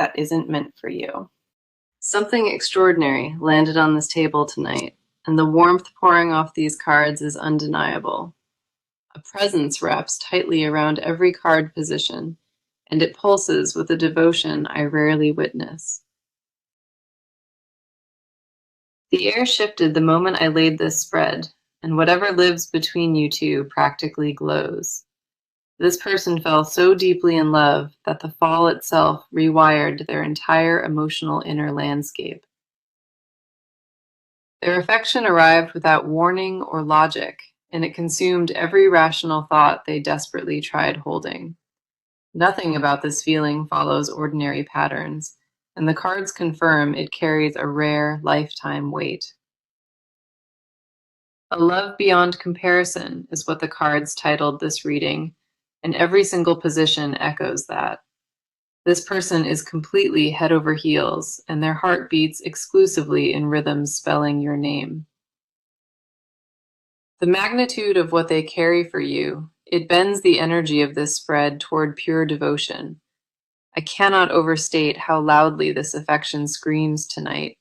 that isn't meant for you. Something extraordinary landed on this table tonight, and the warmth pouring off these cards is undeniable. A presence wraps tightly around every card position, and it pulses with a devotion I rarely witness. The air shifted the moment I laid this spread, and whatever lives between you two practically glows. This person fell so deeply in love that the fall itself rewired their entire emotional inner landscape. Their affection arrived without warning or logic, and it consumed every rational thought they desperately tried holding. Nothing about this feeling follows ordinary patterns, and the cards confirm it carries a rare, lifetime weight. A love beyond comparison is what the cards titled this reading, and every single position echoes that. This person is completely head over heels, and their heart beats exclusively in rhythms spelling your name. The magnitude of what they carry for you, it bends the energy of this spread toward pure devotion. I cannot overstate how loudly this affection screams tonight,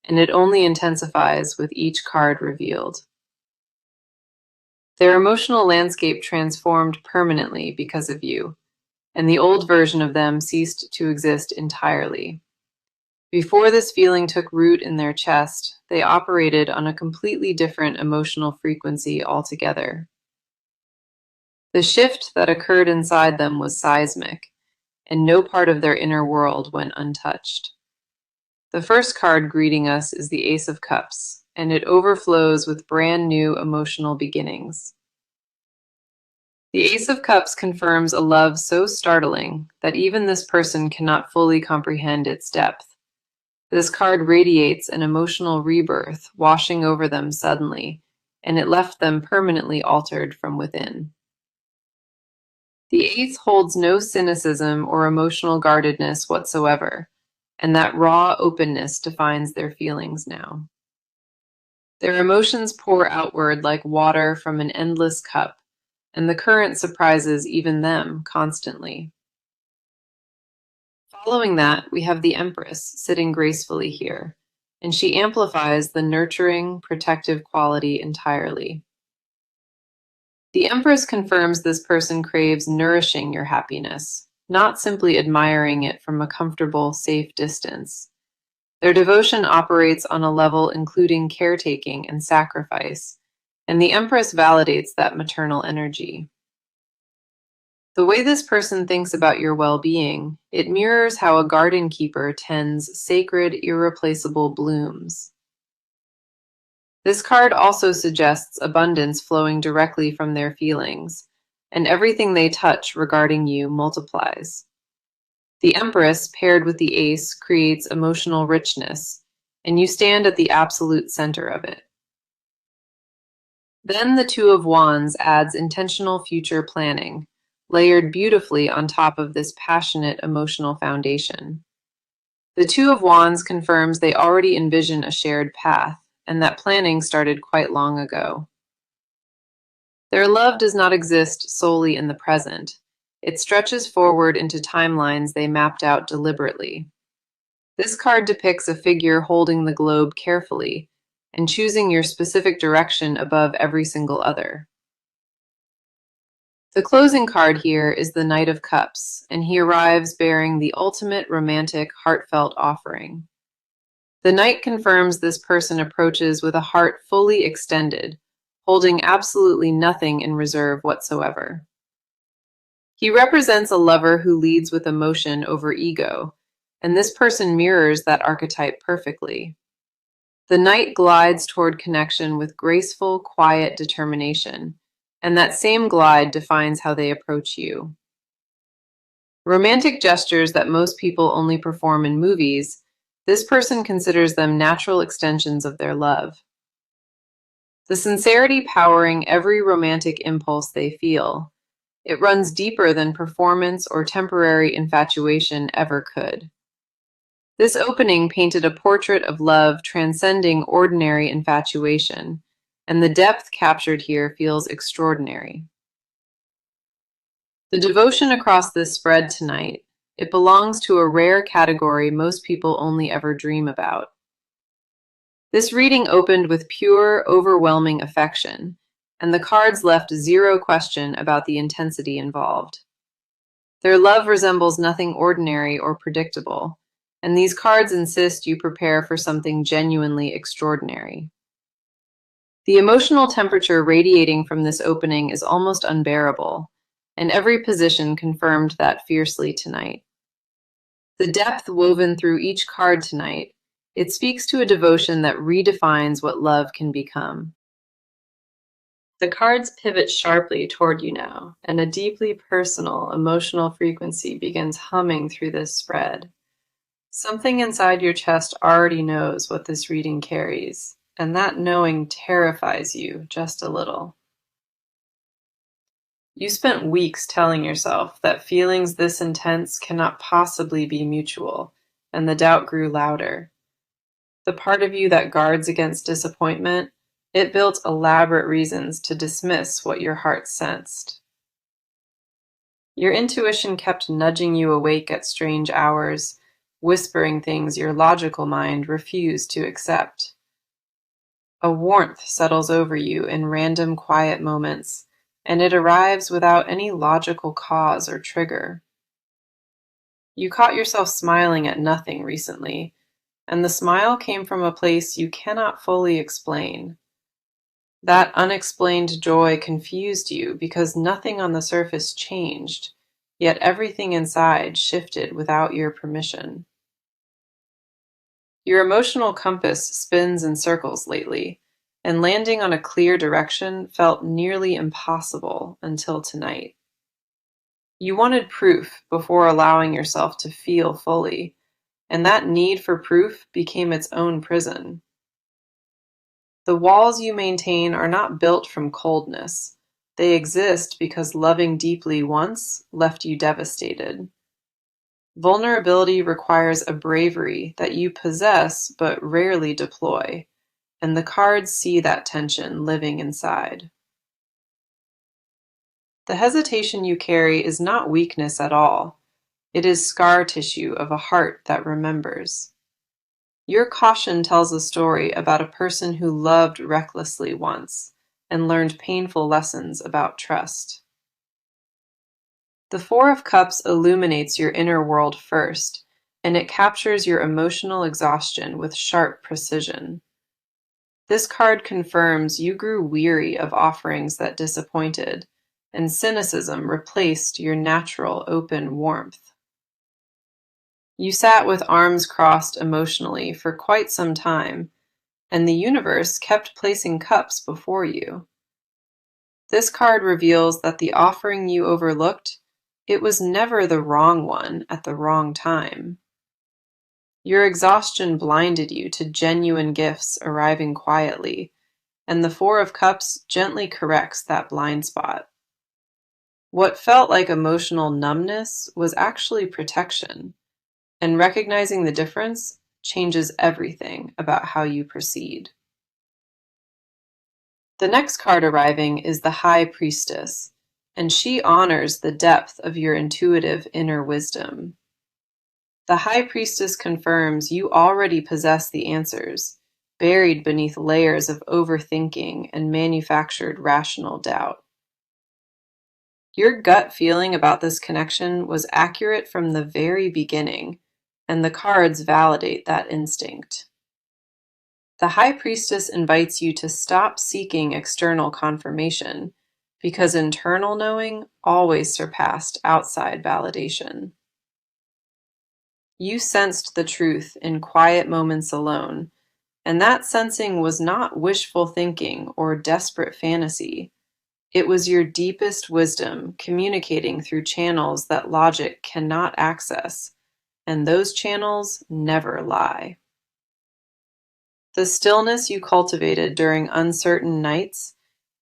and it only intensifies with each card revealed. Their emotional landscape transformed permanently because of you, and the old version of them ceased to exist entirely. Before this feeling took root in their chest, they operated on a completely different emotional frequency altogether. The shift that occurred inside them was seismic, and no part of their inner world went untouched. The first card greeting us is the Ace of Cups, and it overflows with brand new emotional beginnings. The Ace of Cups confirms a love so startling that even this person cannot fully comprehend its depth. This card radiates an emotional rebirth washing over them suddenly, and it left them permanently altered from within. The Ace holds no cynicism or emotional guardedness whatsoever, and that raw openness defines their feelings now. Their emotions pour outward like water from an endless cup, and the current surprises even them constantly. Following that, we have the Empress sitting gracefully here, and she amplifies the nurturing, protective quality entirely. The Empress confirms this person craves nourishing your happiness, not simply admiring it from a comfortable, safe distance. Their devotion operates on a level including caretaking and sacrifice, and the Empress validates that maternal energy. The way this person thinks about your well-being, it mirrors how a garden keeper tends sacred, irreplaceable blooms. This card also suggests abundance flowing directly from their feelings, and everything they touch regarding you multiplies. The Empress, paired with the Ace, creates emotional richness, and you stand at the absolute center of it. Then the Two of Wands adds intentional future planning, layered beautifully on top of this passionate emotional foundation. The Two of Wands confirms they already envision a shared path, and that planning started quite long ago. Their love does not exist solely in the present. It stretches forward into timelines they mapped out deliberately. This card depicts a figure holding the globe carefully and choosing your specific direction above every single other. The closing card here is the Knight of Cups, and he arrives bearing the ultimate romantic, heartfelt offering. The Knight confirms this person approaches with a heart fully extended, holding absolutely nothing in reserve whatsoever. He represents a lover who leads with emotion over ego, and this person mirrors that archetype perfectly. The Knight glides toward connection with graceful, quiet determination, and that same glide defines how they approach you. Romantic gestures that most people only perform in movies, this person considers them natural extensions of their love. The sincerity powering every romantic impulse they feel, it runs deeper than performance or temporary infatuation ever could. This opening painted a portrait of love transcending ordinary infatuation, and the depth captured here feels extraordinary. The devotion across this spread tonight, It belongs to a rare category most people only ever dream about. This reading opened with pure, overwhelming affection, and the cards left zero question about the intensity involved. Their love resembles nothing ordinary or predictable, and these cards insist you prepare for something genuinely extraordinary. The emotional temperature radiating from this opening is almost unbearable, and every position confirmed that fiercely tonight. The depth woven through each card tonight, it speaks to a devotion that redefines what love can become. The cards pivot sharply toward you now, and a deeply personal, emotional frequency begins humming through this spread. Something inside your chest already knows what this reading carries, and that knowing terrifies you just a little. You spent weeks telling yourself that feelings this intense cannot possibly be mutual, and the doubt grew louder. The part of you that guards against disappointment, it built elaborate reasons to dismiss what your heart sensed. Your intuition kept nudging you awake at strange hours, whispering things your logical mind refused to accept. A warmth settles over you in random quiet moments, and it arrives without any logical cause or trigger. You caught yourself smiling at nothing recently, and the smile came from a place you cannot fully explain. That unexplained joy confused you because nothing on the surface changed, yet everything inside shifted without your permission. Your emotional compass spins in circles lately, and landing on a clear direction felt nearly impossible until tonight. You wanted proof before allowing yourself to feel fully, and that need for proof became its own prison. The walls you maintain are not built from coldness. They exist because loving deeply once left you devastated. Vulnerability requires a bravery that you possess but rarely deploy, and the cards see that tension living inside. The hesitation you carry is not weakness at all. It is scar tissue of a heart that remembers. Your caution tells a story about a person who loved recklessly once and learned painful lessons about trust. The Four of Cups illuminates your inner world first, and it captures your emotional exhaustion with sharp precision. This card confirms you grew weary of offerings that disappointed, and cynicism replaced your natural open warmth. You sat with arms crossed emotionally for quite some time, and the universe kept placing cups before you. This card reveals that the offering you overlooked, it was never the wrong one at the wrong time. Your exhaustion blinded you to genuine gifts arriving quietly, and the Four of Cups gently corrects that blind spot. What felt like emotional numbness was actually protection, and recognizing the difference changes everything about how you proceed. The next card arriving is the High Priestess, and she honors the depth of your intuitive inner wisdom. The High Priestess confirms you already possess the answers, buried beneath layers of overthinking and manufactured rational doubt. Your gut feeling about this connection was accurate from the very beginning, and the cards validate that instinct. The High Priestess invites you to stop seeking external confirmation, because internal knowing always surpassed outside validation. You sensed the truth in quiet moments alone, and that sensing was not wishful thinking or desperate fantasy. It was your deepest wisdom communicating through channels that logic cannot access, and those channels never lie. The stillness you cultivated during uncertain nights,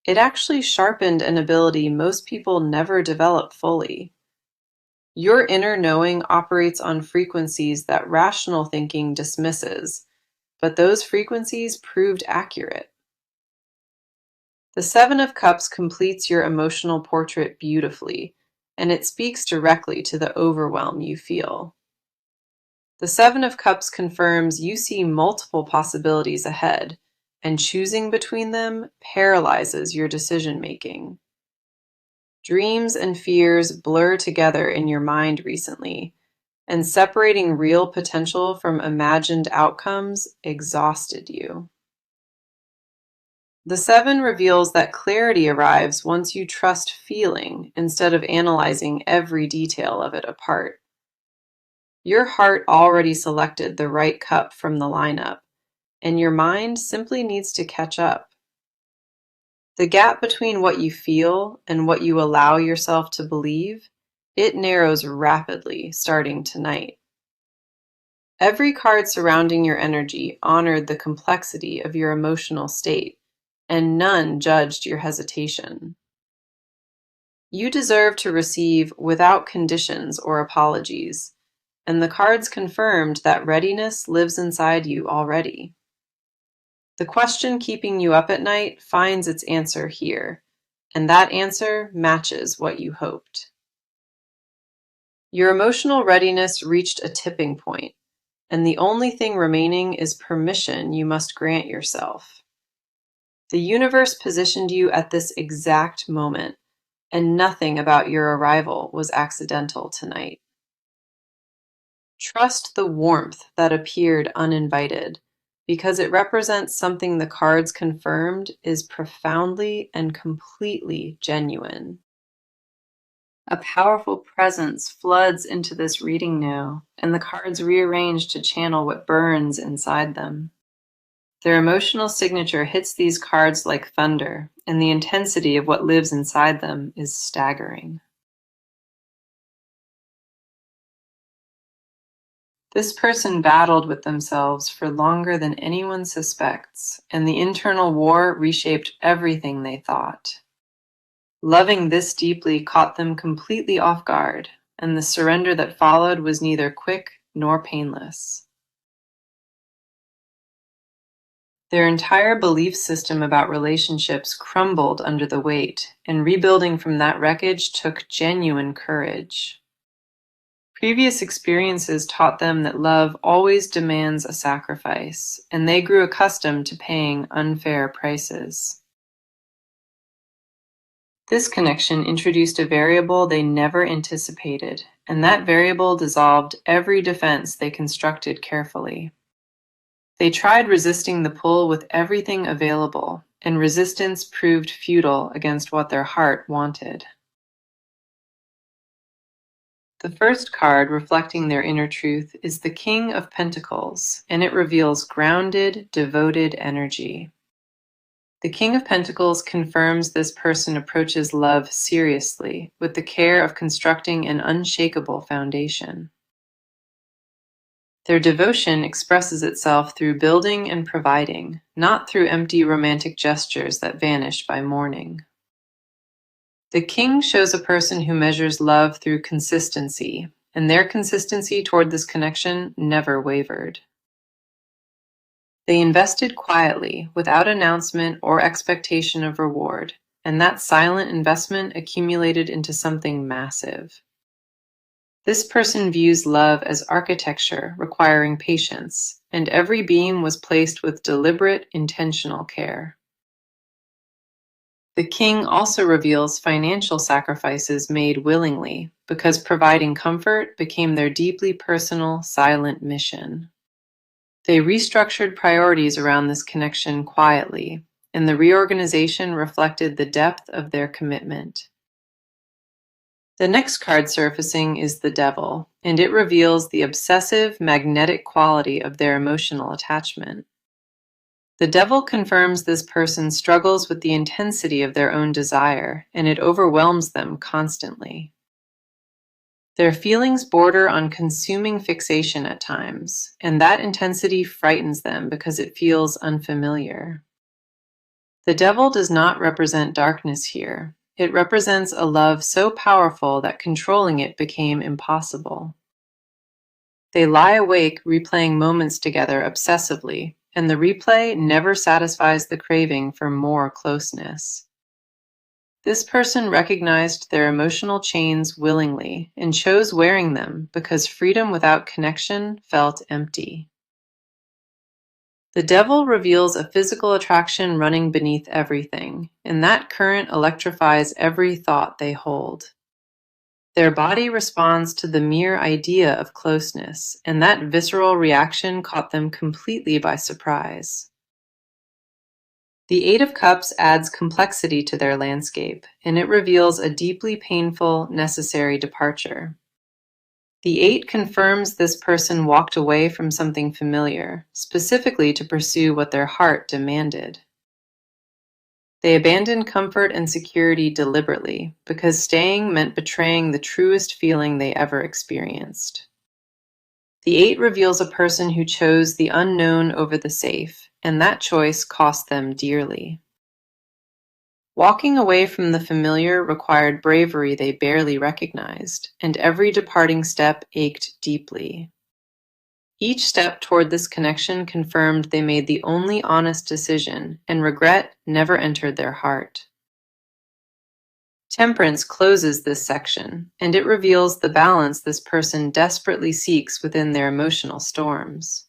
it actually sharpened an ability most people never develop fully. Your inner knowing operates on frequencies that rational thinking dismisses, but those frequencies proved accurate. The Seven of Cups completes your emotional portrait beautifully, and it speaks directly to the overwhelm you feel. The Seven of Cups confirms you see multiple possibilities ahead, and choosing between them paralyzes your decision-making. Dreams and fears blur together in your mind recently, and separating real potential from imagined outcomes exhausted you. The Seven reveals that clarity arrives once you trust feeling instead of analyzing every detail of it apart. Your heart already selected the right cup from the lineup, and your mind simply needs to catch up. The gap between what you feel and what you allow yourself to believe, it narrows rapidly starting tonight. Every card surrounding your energy honored the complexity of your emotional state, and none judged your hesitation. You deserve to receive without conditions or apologies, and the cards confirmed that readiness lives inside you already. The question keeping you up at night finds its answer here, and that answer matches what you hoped. Your emotional readiness reached a tipping point, and the only thing remaining is permission you must grant yourself. The universe positioned you at this exact moment, and nothing about your arrival was accidental tonight. Trust the warmth that appeared uninvited, because it represents something the cards confirmed is profoundly and completely genuine. A powerful presence floods into this reading now, and the cards rearrange to channel what burns inside them. Their emotional signature hits these cards like thunder, and the intensity of what lives inside them is staggering. This person battled with themselves for longer than anyone suspects, and the internal war reshaped everything they thought. Loving this deeply caught them completely off guard, and the surrender that followed was neither quick nor painless. Their entire belief system about relationships crumbled under the weight, and rebuilding from that wreckage took genuine courage. Previous experiences taught them that love always demands a sacrifice, and they grew accustomed to paying unfair prices. This connection introduced a variable they never anticipated, and that variable dissolved every defense they constructed carefully. They tried resisting the pull with everything available, and resistance proved futile against what their heart wanted. The first card reflecting their inner truth is the King of Pentacles, and it reveals grounded, devoted energy. The King of Pentacles confirms this person approaches love seriously, with the care of constructing an unshakable foundation. Their devotion expresses itself through building and providing, not through empty romantic gestures that vanish by morning. The King shows a person who measures love through consistency, and their consistency toward this connection never wavered. They invested quietly, without announcement or expectation of reward, and that silent investment accumulated into something massive. This person views love as architecture requiring patience, and every beam was placed with deliberate, intentional care. The King also reveals financial sacrifices made willingly, because providing comfort became their deeply personal, silent mission. They restructured priorities around this connection quietly, and the reorganization reflected the depth of their commitment. The next card surfacing is the Devil, and it reveals the obsessive, magnetic quality of their emotional attachment. The Devil confirms this person struggles with the intensity of their own desire, and it overwhelms them constantly. Their feelings border on consuming fixation at times, and that intensity frightens them because it feels unfamiliar. The Devil does not represent darkness here. It represents a love so powerful that controlling it became impossible. They lie awake replaying moments together obsessively, and the replay never satisfies the craving for more closeness. This person recognized their emotional chains willingly and chose wearing them because freedom without connection felt empty. The devil reveals a physical attraction running beneath everything, and that current electrifies every thought they hold. Their body responds to the mere idea of closeness, and that visceral reaction caught them completely by surprise. The Eight of Cups adds complexity to their landscape, and it reveals a deeply painful, necessary departure. The Eight confirms this person walked away from something familiar, specifically to pursue what their heart demanded. They abandoned comfort and security deliberately, because staying meant betraying the truest feeling they ever experienced. The Eight reveals a person who chose the unknown over the safe, and that choice cost them dearly. Walking away from the familiar required bravery they barely recognized, and every departing step ached deeply. Each step toward this connection confirmed they made the only honest decision, and regret never entered their heart. Temperance closes this section, and it reveals the balance this person desperately seeks within their emotional storms.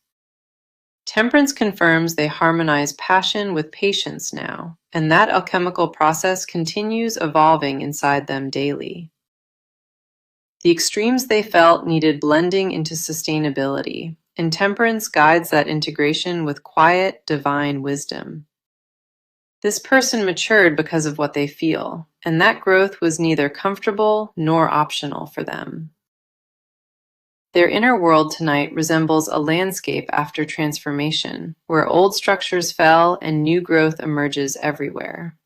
Temperance confirms they harmonize passion with patience now, and that alchemical process continues evolving inside them daily. The extremes they felt needed blending into sustainability, and temperance guides that integration with quiet, divine wisdom. This person matured because of what they feel, and that growth was neither comfortable nor optional for them. Their inner world tonight resembles a landscape after transformation, where old structures fell and new growth emerges everywhere.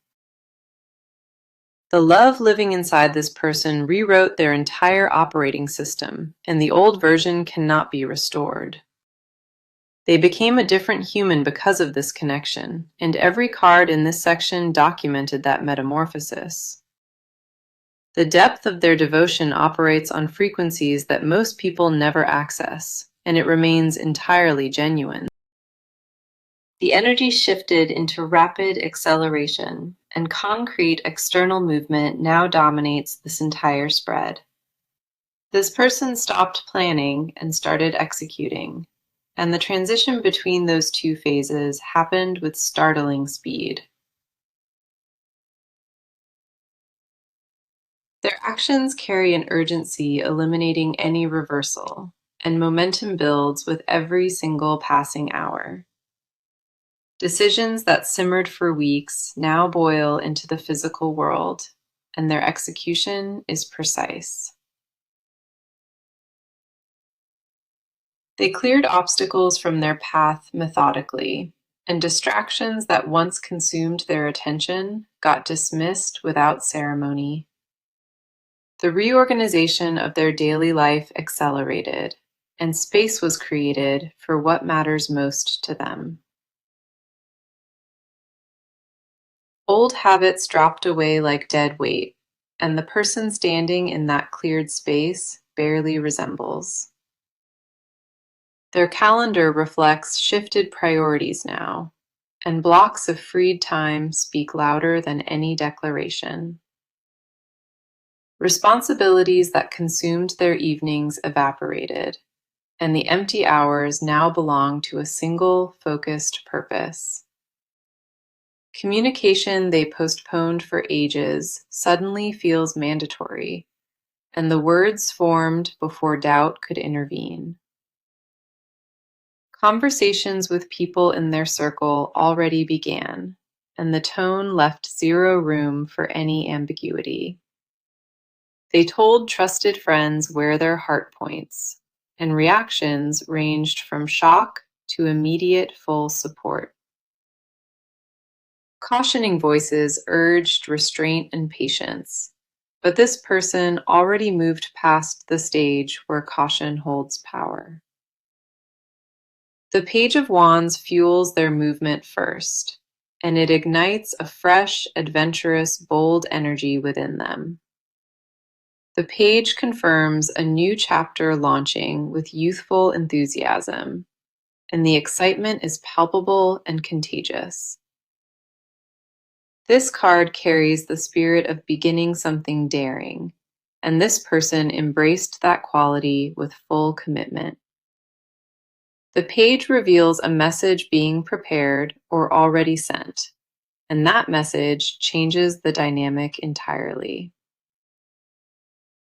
The love living inside this person rewrote their entire operating system, and the old version cannot be restored. They became a different human because of this connection, and every card in this section documented that metamorphosis. The depth of their devotion operates on frequencies that most people never access, and it remains entirely genuine. The energy shifted into rapid acceleration, and concrete external movement now dominates this entire spread. This person stopped planning and started executing, and the transition between those two phases happened with startling speed. Their actions carry an urgency eliminating any reversal, and momentum builds with every single passing hour. Decisions that simmered for weeks now boil into the physical world, and their execution is precise. They cleared obstacles from their path methodically, and distractions that once consumed their attention got dismissed without ceremony. The reorganization of their daily life accelerated, and space was created for what matters most to them. Old habits dropped away like dead weight, and the person standing in that cleared space barely resembles. Their calendar reflects shifted priorities now, and blocks of freed time speak louder than any declaration. Responsibilities that consumed their evenings evaporated, and the empty hours now belong to a single, focused purpose. Communication they postponed for ages suddenly feels mandatory, and the words formed before doubt could intervene. Conversations with people in their circle already began, and the tone left zero room for any ambiguity. They told trusted friends where their heart points, and reactions ranged from shock to immediate full support. Cautioning voices urged restraint and patience, but this person already moved past the stage where caution holds power. The Page of Wands fuels their movement first, and it ignites a fresh, adventurous, bold energy within them. The page confirms a new chapter launching with youthful enthusiasm, and the excitement is palpable and contagious. This card carries the spirit of beginning something daring, and this person embraced that quality with full commitment. The page reveals a message being prepared or already sent, and that message changes the dynamic entirely.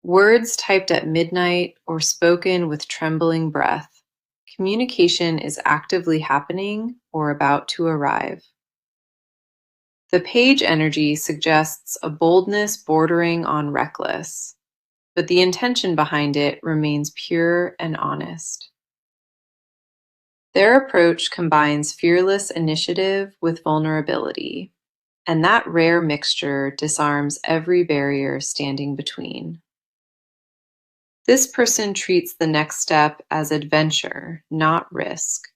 Words typed at midnight or spoken with trembling breath, communication is actively happening or about to arrive. The page energy suggests a boldness bordering on reckless, but the intention behind it remains pure and honest. Their approach combines fearless initiative with vulnerability, and that rare mixture disarms every barrier standing between. This person treats the next step as adventure, not risk,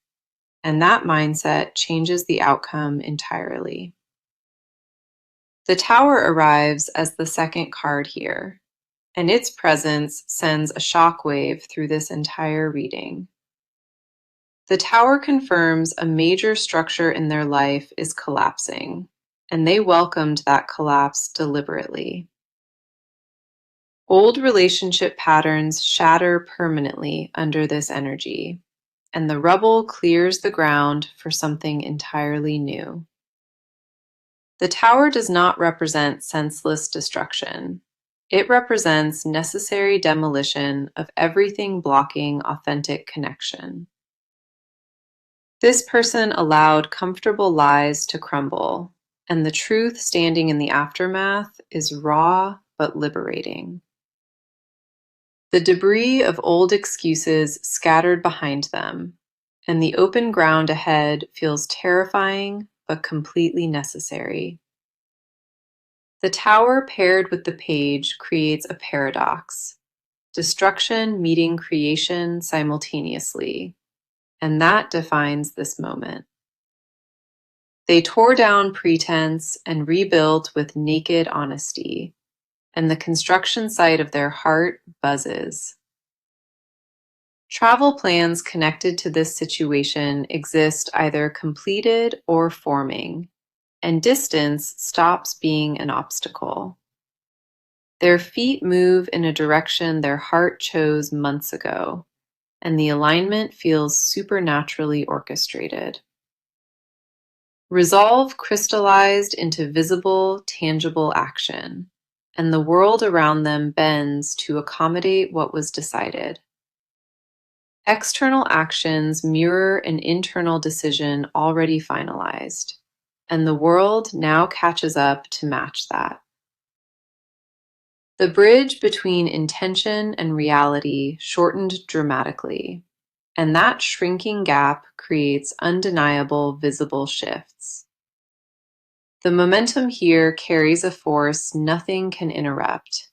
and that mindset changes the outcome entirely. The Tower arrives as the second card here, and its presence sends a shockwave through this entire reading. The Tower confirms a major structure in their life is collapsing, and they welcomed that collapse deliberately. Old relationship patterns shatter permanently under this energy, and the rubble clears the ground for something entirely new. The Tower does not represent senseless destruction. It represents necessary demolition of everything blocking authentic connection. This person allowed comfortable lies to crumble, and the truth standing in the aftermath is raw but liberating. The debris of old excuses scattered behind them, and the open ground ahead feels terrifying but completely necessary. The Tower paired with the page creates a paradox, destruction meeting creation simultaneously, and that defines this moment. They tore down pretense and rebuilt with naked honesty, and the construction site of their heart buzzes. Travel plans connected to this situation exist either completed or forming, and distance stops being an obstacle. Their feet move in a direction their heart chose months ago, and the alignment feels supernaturally orchestrated. Resolve crystallized into visible, tangible action, and the world around them bends to accommodate what was decided. External actions mirror an internal decision already finalized, and the world now catches up to match that. The bridge between intention and reality shortened dramatically, and that shrinking gap creates undeniable visible shifts. The momentum here carries a force nothing can interrupt,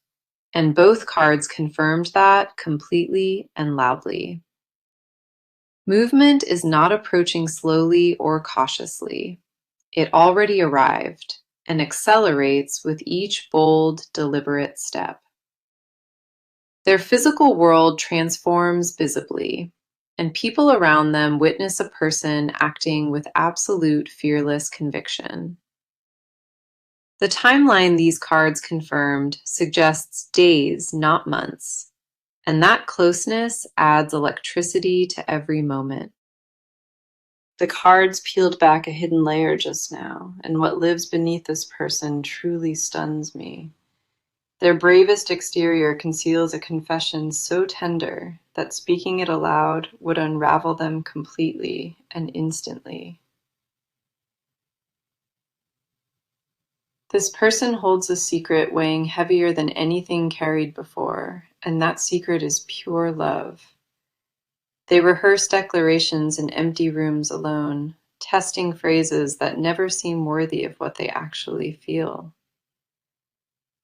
and both cards confirmed that completely and loudly. Movement is not approaching slowly or cautiously. It already arrived and accelerates with each bold, deliberate step. Their physical world transforms visibly, and people around them witness a person acting with absolute fearless conviction. The timeline these cards confirmed suggests days, not months, and that closeness adds electricity to every moment. The cards peeled back a hidden layer just now, and what lives beneath this person truly stuns me. Their bravest exterior conceals a confession so tender that speaking it aloud would unravel them completely and instantly. This person holds a secret weighing heavier than anything carried before, and that secret is pure love. They rehearse declarations in empty rooms alone, testing phrases that never seem worthy of what they actually feel.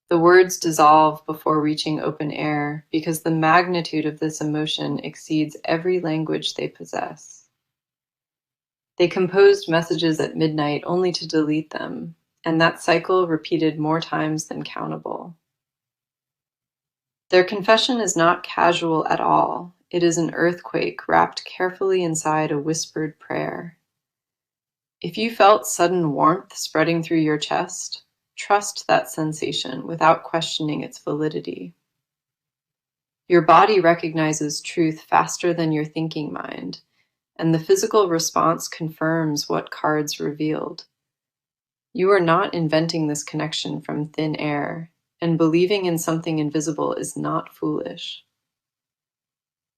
The words dissolve before reaching open air because the magnitude of this emotion exceeds every language they possess. They composed messages at midnight only to delete them, and that cycle repeated more times than countable. Their confession is not casual at all. It is an earthquake wrapped carefully inside a whispered prayer. If you felt sudden warmth spreading through your chest, trust that sensation without questioning its validity. Your body recognizes truth faster than your thinking mind, and the physical response confirms what cards revealed. You are not inventing this connection from thin air, and believing in something invisible is not foolish.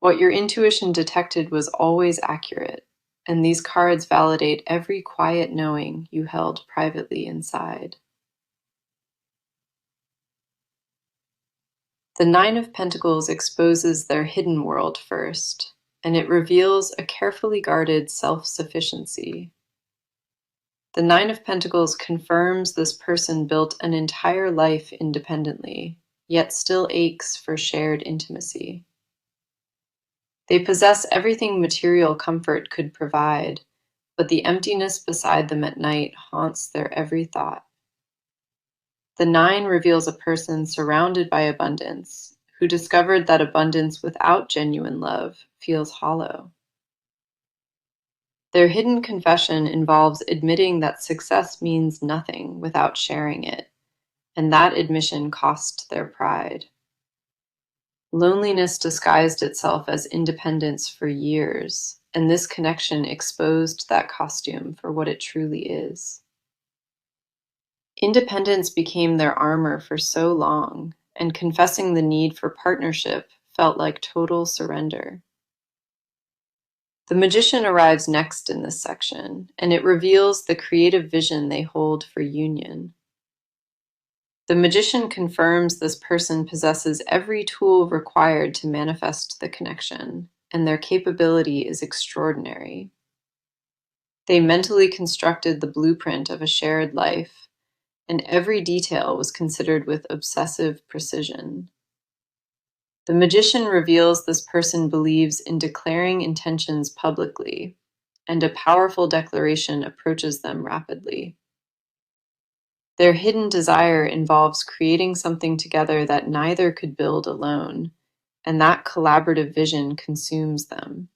What your intuition detected was always accurate, and these cards validate every quiet knowing you held privately inside. The Nine of Pentacles exposes their hidden world first, and it reveals a carefully guarded self-sufficiency. The Nine of Pentacles confirms this person built an entire life independently, yet still aches for shared intimacy. They possess everything material comfort could provide, but the emptiness beside them at night haunts their every thought. The Nine reveals a person surrounded by abundance, who discovered that abundance without genuine love feels hollow. Their hidden confession involves admitting that success means nothing without sharing it, and that admission cost their pride. Loneliness disguised itself as independence for years, and this connection exposed that costume for what it truly is. Independence became their armor for so long, and confessing the need for partnership felt like total surrender. The magician arrives next in this section, and it reveals the creative vision they hold for union. The magician confirms this person possesses every tool required to manifest the connection, and their capability is extraordinary. They mentally constructed the blueprint of a shared life, and every detail was considered with obsessive precision. The magician reveals this person believes in declaring intentions publicly, and a powerful declaration approaches them rapidly. Their hidden desire involves creating something together that neither could build alone, and that collaborative vision consumes them.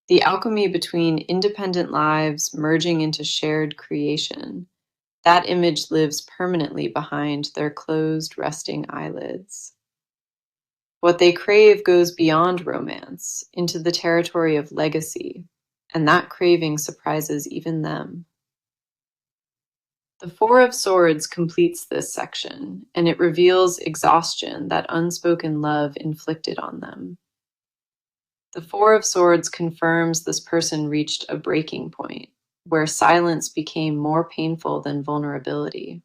The alchemy between independent lives merging into shared creation, that image lives permanently behind their closed, resting eyelids. What they crave goes beyond romance, into the territory of legacy, and that craving surprises even them. The Four of Swords completes this section, and it reveals exhaustion that unspoken love inflicted on them. The Four of Swords confirms this person reached a breaking point, where silence became more painful than vulnerability.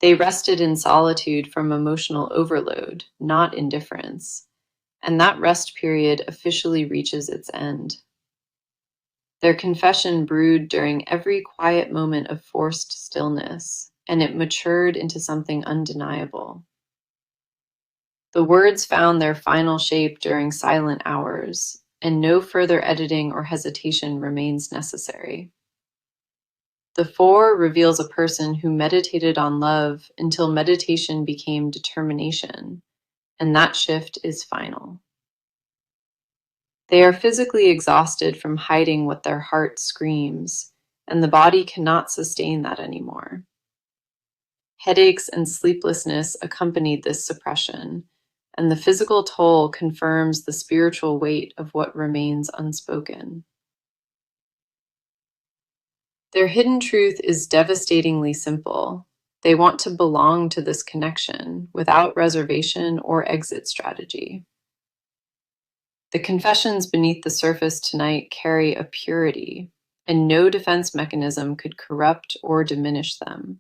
They rested in solitude from emotional overload, not indifference, and that rest period officially reaches its end. Their confession brewed during every quiet moment of forced stillness, and it matured into something undeniable. The words found their final shape during silent hours, and no further editing or hesitation remains necessary. The Four reveals a person who meditated on love until meditation became determination, and that shift is final. They are physically exhausted from hiding what their heart screams, and the body cannot sustain that anymore. Headaches and sleeplessness accompanied this suppression, and the physical toll confirms the spiritual weight of what remains unspoken. Their hidden truth is devastatingly simple. They want to belong to this connection without reservation or exit strategy. The confessions beneath the surface tonight carry a purity, and no defense mechanism could corrupt or diminish them.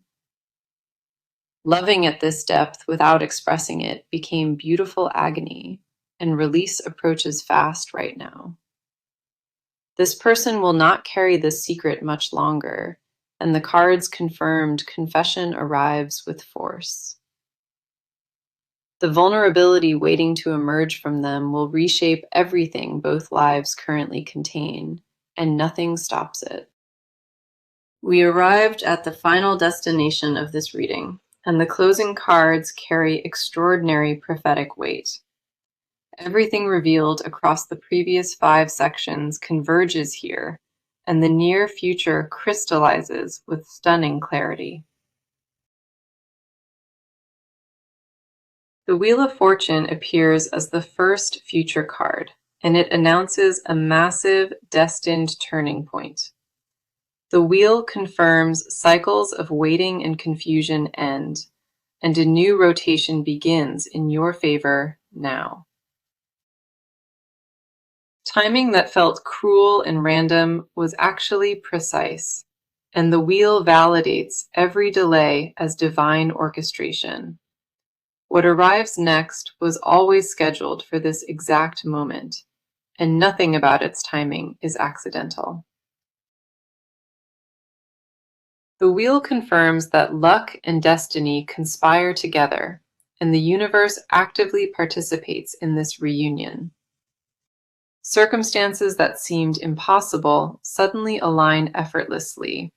Loving at this depth without expressing it became beautiful agony, and release approaches fast right now. This person will not carry this secret much longer, and the cards confirmed confession arrives with force. The vulnerability waiting to emerge from them will reshape everything both lives currently contain, and nothing stops it. We arrived at the final destination of this reading, and the closing cards carry extraordinary prophetic weight. Everything revealed across the previous 5 sections converges here, and the near future crystallizes with stunning clarity. The Wheel of Fortune appears as the first future card, and it announces a massive, destined turning point. The wheel confirms cycles of waiting and confusion end, and a new rotation begins in your favor now. Timing that felt cruel and random was actually precise, and the wheel validates every delay as divine orchestration. What arrives next was always scheduled for this exact moment, and nothing about its timing is accidental. The wheel confirms that luck and destiny conspire together, and the universe actively participates in this reunion. Circumstances that seemed impossible suddenly align effortlessly,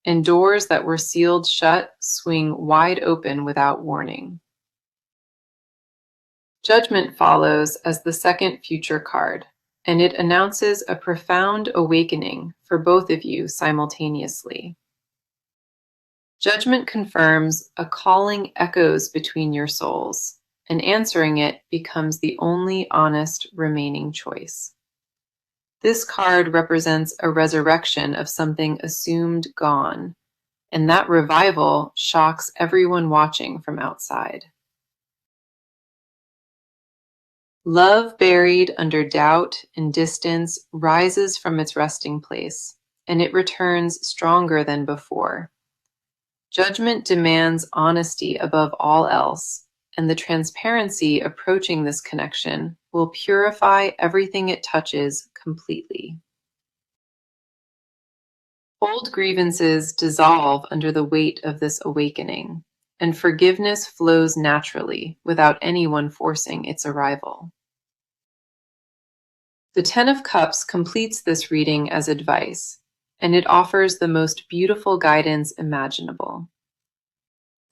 and doors that were sealed shut swing wide open without warning. Judgment follows as the second future card, and it announces a profound awakening for both of you simultaneously. Judgment confirms a calling echoes between your souls, and answering it becomes the only honest remaining choice. This card represents a resurrection of something assumed gone, and that revival shocks everyone watching from outside. Love buried under doubt and distance rises from its resting place, and it returns stronger than before. Judgment demands honesty above all else, and the transparency approaching this connection will purify everything it touches completely. Old grievances dissolve under the weight of this awakening, and forgiveness flows naturally without anyone forcing its arrival. The Ten of Cups completes this reading as advice, and it offers the most beautiful guidance imaginable.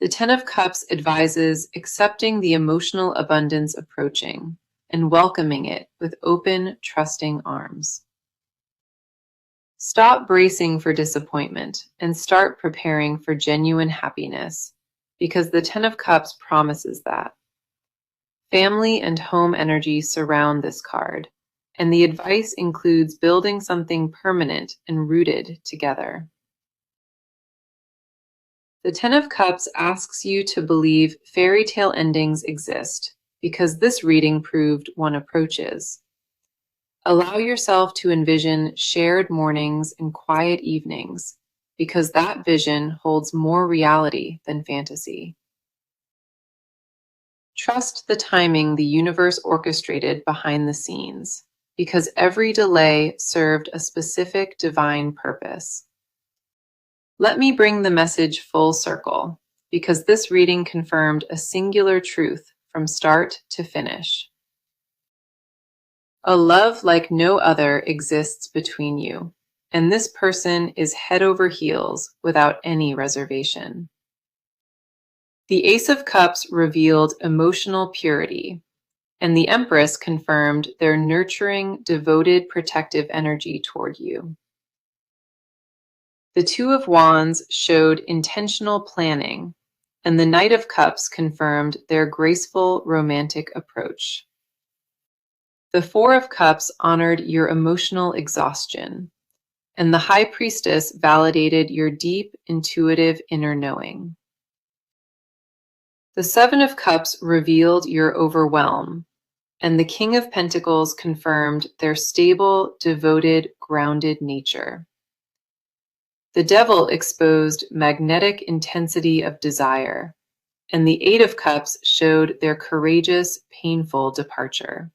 The Ten of Cups advises accepting the emotional abundance approaching and welcoming it with open, trusting arms. Stop bracing for disappointment and start preparing for genuine happiness, because the Ten of Cups promises that. Family and home energy surround this card, and the advice includes building something permanent and rooted together. The Ten of Cups asks you to believe fairy tale endings exist, because this reading proved one approaches. Allow yourself to envision shared mornings and quiet evenings, because that vision holds more reality than fantasy. Trust the timing the universe orchestrated behind the scenes, because every delay served a specific divine purpose. Let me bring the message full circle, because this reading confirmed a singular truth from start to finish. A love like no other exists between you, and this person is head over heels without any reservation. The Ace of Cups revealed emotional purity, and the Empress confirmed their nurturing, devoted, protective energy toward you. The Two of Wands showed intentional planning, and the Knight of Cups confirmed their graceful, romantic approach. The Four of Cups honored your emotional exhaustion, and the High Priestess validated your deep, intuitive inner knowing. The Seven of Cups revealed your overwhelm, and the King of Pentacles confirmed their stable, devoted, grounded nature. The Devil exposed magnetic intensity of desire, and the Eight of Cups showed their courageous, painful departure.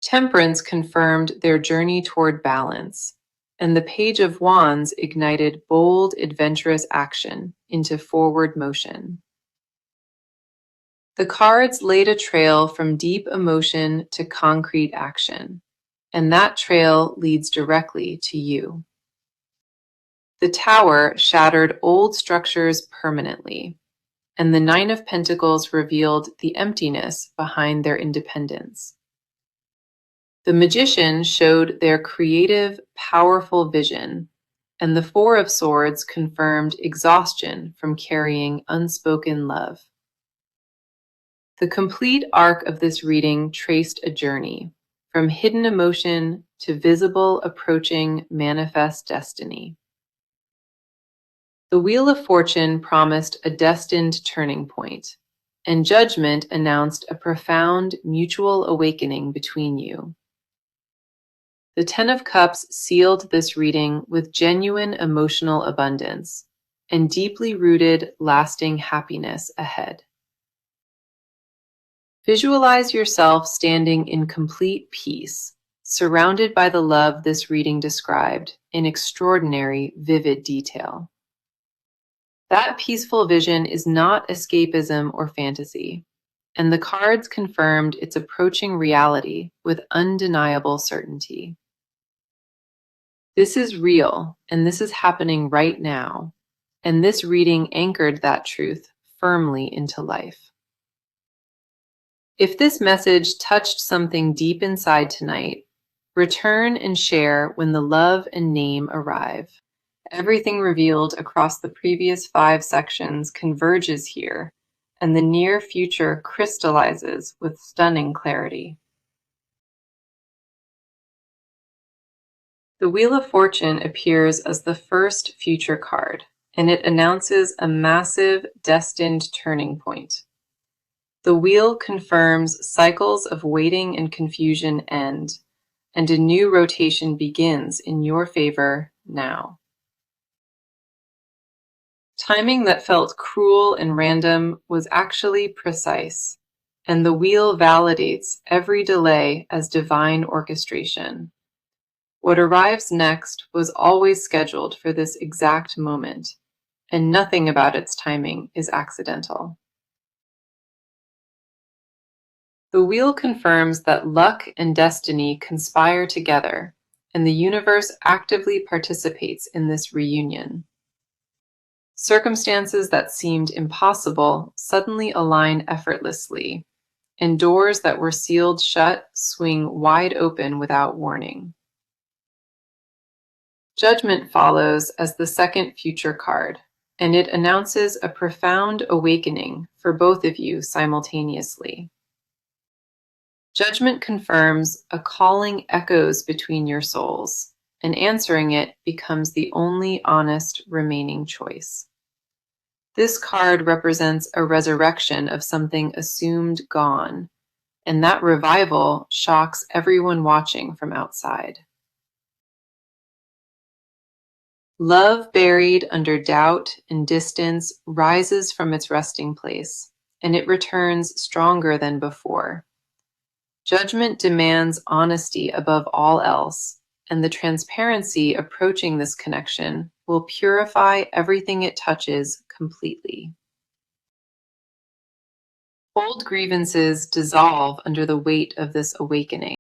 Temperance confirmed their journey toward balance, and the Page of Wands ignited bold, adventurous action into forward motion. The cards laid a trail from deep emotion to concrete action, and that trail leads directly to you. The Tower shattered old structures permanently, and the Nine of Pentacles revealed the emptiness behind their independence. The magician showed their creative, powerful vision, and the Four of Swords confirmed exhaustion from carrying unspoken love. The complete arc of this reading traced a journey, from hidden emotion to visible, approaching, manifest destiny. The Wheel of Fortune promised a destined turning point, and Judgment announced a profound mutual awakening between you. The Ten of Cups sealed this reading with genuine emotional abundance and deeply rooted, lasting happiness ahead. Visualize yourself standing in complete peace, surrounded by the love this reading described in extraordinary, vivid detail. That peaceful vision is not escapism or fantasy, and the cards confirmed its approaching reality with undeniable certainty. This is real, and this is happening right now, and this reading anchored that truth firmly into life. If this message touched something deep inside tonight, return and share when the love and name arrive. Everything revealed across the previous 5 sections converges here, and the near future crystallizes with stunning clarity. The Wheel of Fortune appears as the first future card, and it announces a massive, destined turning point. The wheel confirms cycles of waiting and confusion end, and a new rotation begins in your favor now. Timing that felt cruel and random was actually precise, and the wheel validates every delay as divine orchestration. What arrives next was always scheduled for this exact moment, and nothing about its timing is accidental. The wheel confirms that luck and destiny conspire together, and the universe actively participates in this reunion. Circumstances that seemed impossible suddenly align effortlessly, and doors that were sealed shut swing wide open without warning. Judgment follows as the second future card, and it announces a profound awakening for both of you simultaneously. Judgment confirms a calling echoes between your souls, and answering it becomes the only honest remaining choice. This card represents a resurrection of something assumed gone, and that revival shocks everyone watching from outside. Love buried under doubt and distance rises from its resting place, and it returns stronger than before. Judgment demands honesty above all else, and the transparency approaching this connection will purify everything it touches completely. Old grievances dissolve under the weight of this awakening.